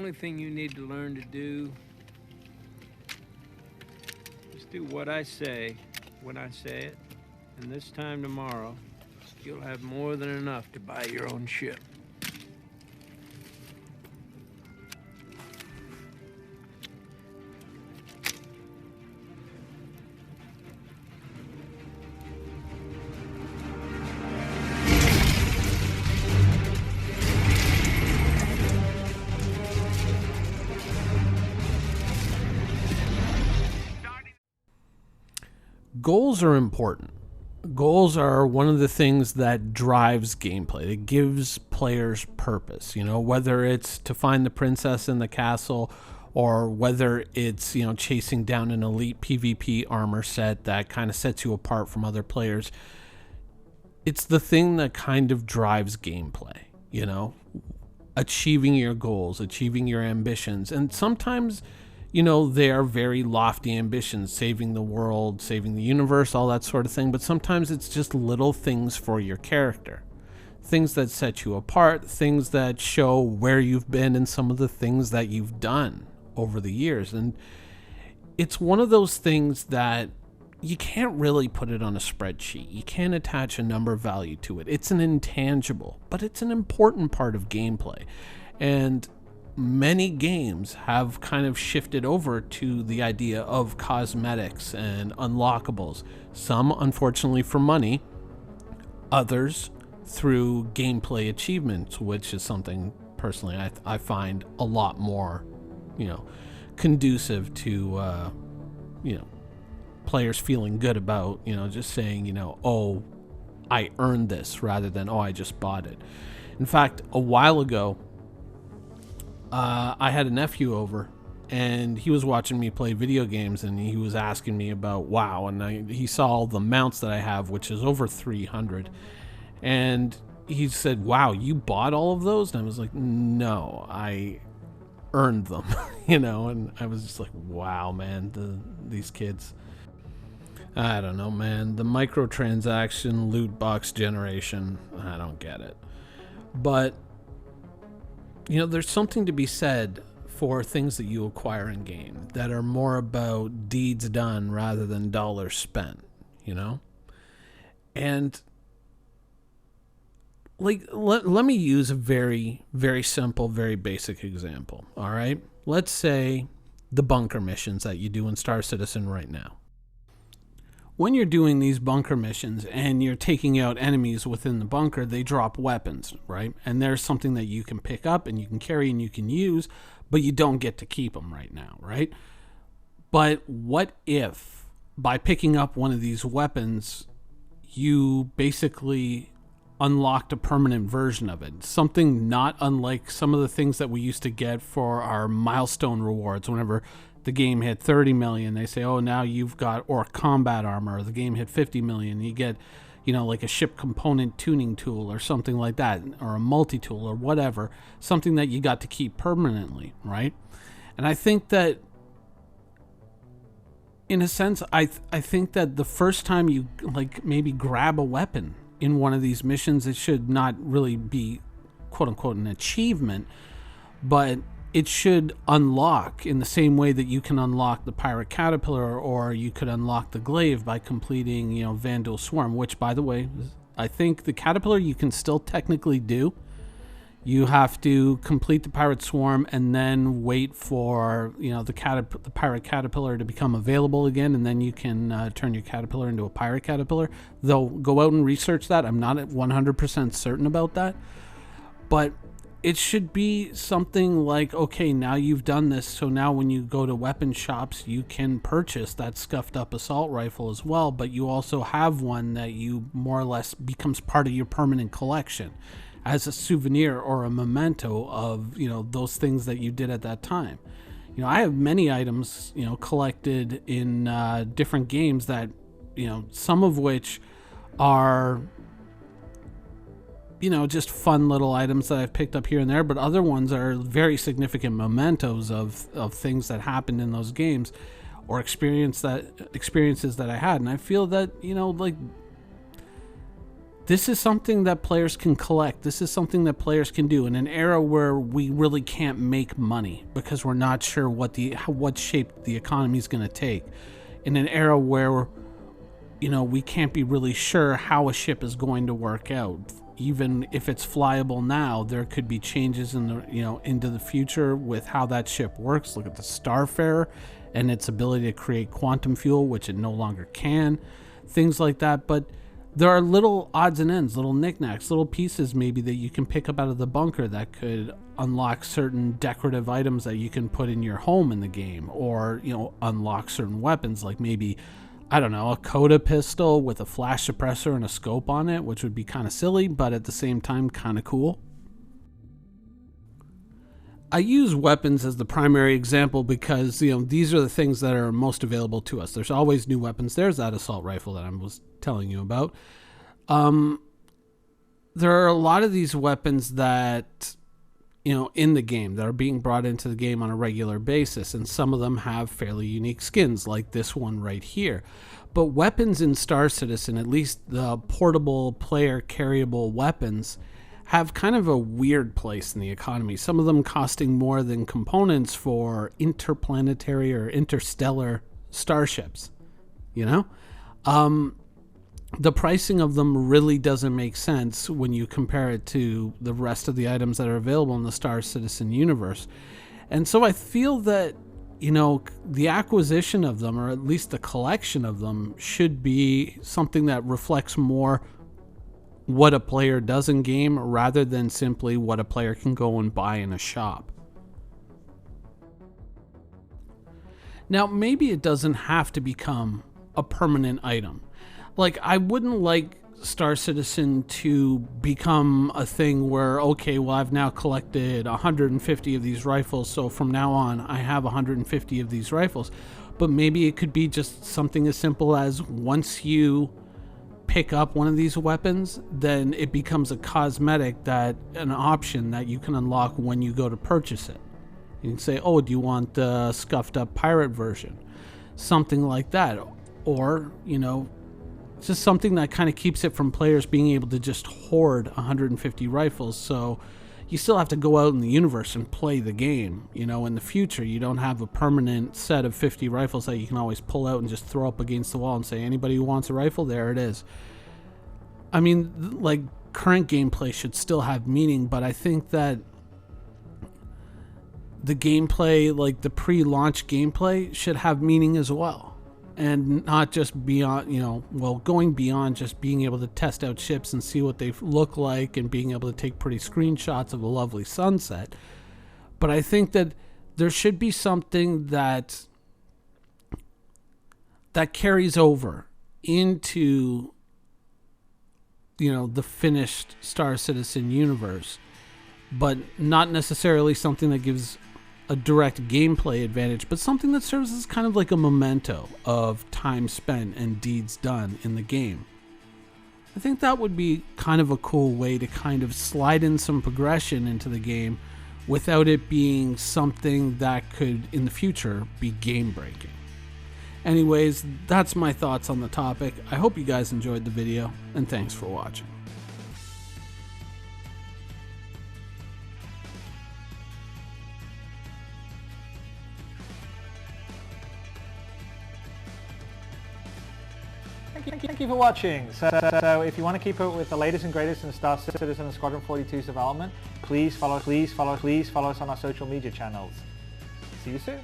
only thing you need to learn to do is do what I say when I say it. And this time tomorrow, you'll have more than enough to buy your own ship. Goals are important. Goals are one of the things that drives gameplay. It gives players purpose, whether it's to find the princess in the castle or whether it's, chasing down an elite PvP armor set that kind of sets you apart from other players. It's the thing that kind of drives gameplay, achieving your goals, achieving your ambitions. And sometimes they are very lofty ambitions, saving the world, saving the universe, all that sort of thing. But sometimes it's just little things for your character, things that set you apart, things that show where you've been and some of the things that you've done over the years. And it's one of those things that you can't really put it on a spreadsheet. You can't attach a number value to it. It's an intangible, but it's an important part of gameplay. And many games have kind of shifted over to the idea of cosmetics and unlockables. Some, unfortunately, for money. Others through gameplay achievements, which is something personally I find a lot more, conducive to, players feeling good about, just saying, oh, I earned this rather than, oh, I just bought it. In fact, a while ago, I had a nephew over, and he was watching me play video games, and he was asking me about WoW, and he saw all the mounts that I have, which is over 300, and he said, "Wow, you bought all of those?" And I was like, "No, I earned them," and I was just like, "Wow, man, these kids." I don't know, man. The microtransaction loot box generation, I don't get it. But there's something to be said for things that you acquire in game that are more about deeds done rather than dollars spent, And let me use a very, very simple, very basic example, all right? Let's say the bunker missions that you do in Star Citizen right now. When you're doing these bunker missions and you're taking out enemies within the bunker, they drop weapons, right? And there's something that you can pick up and you can carry and you can use, but you don't get to keep them right now, right? But what if by picking up one of these weapons, you basically unlocked a permanent version of it? Something not unlike some of the things that we used to get for our milestone rewards whenever the game hit 30 million, they say, oh, now you've got or combat armor. The game hit 50 million. You get, like a ship component tuning tool or something like that, or a multi-tool or whatever, something that you got to keep permanently, right? And I think that, in a sense, I think that the first time you maybe grab a weapon in one of these missions, it should not really be quote unquote an achievement, but it should unlock in the same way that you can unlock the Pirate Caterpillar, or you could unlock the Glaive by completing, Vanduul Swarm, which, by the way, I think the Caterpillar you can still technically do. You have to complete the Pirate Swarm and then wait for, the Pirate Caterpillar to become available again, and then you can turn your Caterpillar into a Pirate Caterpillar. Though, go out and research that. I'm not 100% certain about that. But it should be something like, okay, now you've done this, so now when you go to weapon shops, you can purchase that scuffed up assault rifle as well, but you also have one that you more or less becomes part of your permanent collection as a souvenir or a memento of, those things that you did at that time. I have many items, collected in different games that, some of which are just fun little items that I've picked up here and there, but other ones are very significant mementos of things that happened in those games or experiences that I had. And I feel that, this is something that players can collect. This is something that players can do in an era where we really can't make money because we're not sure what shape the economy is going to take. In an era where, you know, we can't be really sure how a ship is going to work out. Even if it's flyable now, there could be changes in the, you know, into the future with how that ship works. Look at the Starfarer and its ability to create quantum fuel, which it no longer can. Things like that. But there are little odds and ends, little knickknacks, little pieces maybe that you can pick up out of the bunker that could unlock certain decorative items that you can put in your home in the game, or, you know, unlock certain weapons, like maybe, I don't know, a Coda pistol with a flash suppressor and a scope on it, which would be kind of silly, but at the same time kind of cool. I use weapons as the primary example because, you know, these are the things that are most available to us. There's always new weapons. There's that assault rifle that I was telling you about. There are a lot of these weapons that, you know, in the game that are being brought into the game on a regular basis, and some of them have fairly unique skins, like this one right here. But weapons in Star Citizen, at least the portable player carryable weapons, have kind of a weird place in the economy. Some of them costing more than components for interplanetary or interstellar starships, you know? The pricing of them really doesn't make sense when you compare it to the rest of the items that are available in the Star Citizen universe. And so I feel that, you know, the acquisition of them, or at least the collection of them, should be something that reflects more what a player does in game rather than simply what a player can go and buy in a shop. Now, maybe it doesn't have to become a permanent item. Like, I wouldn't like Star Citizen to become a thing where, okay, well, I've now collected 150 of these rifles, so from now on I have 150 of these rifles. But maybe it could be just something as simple as, once you pick up one of these weapons, then it becomes a cosmetic, that an option that you can unlock when you go to purchase it. You can say, oh, do you want the scuffed up pirate version? Something like that. Or, you know, just something that kind of keeps it from players being able to just hoard 150 rifles. So you still have to go out in the universe and play the game. You know, in the future, you don't have a permanent set of 50 rifles that you can always pull out and just throw up against the wall and say, anybody who wants a rifle, there it is. I mean, like, current gameplay should still have meaning, but I think that the gameplay, like the pre-launch gameplay, should have meaning as well. And not just beyond, you know, well, going beyond just being able to test out ships and see what they look like and being able to take pretty screenshots of a lovely sunset. But I think that there should be something that carries over into, you know, the finished Star Citizen universe, but not necessarily something that gives a direct gameplay advantage, but something that serves as kind of like a memento of time spent and deeds done in the game. I think that would be kind of a cool way to kind of slide in some progression into the game without it being something that could in the future be game breaking. Anyways, that's my thoughts on the topic. I hope you guys enjoyed the video, and thanks for watching. Thank you for watching. So if you want to keep up with the latest and greatest in Star Citizen and Squadron 42's development, please follow us on our social media channels. See you soon.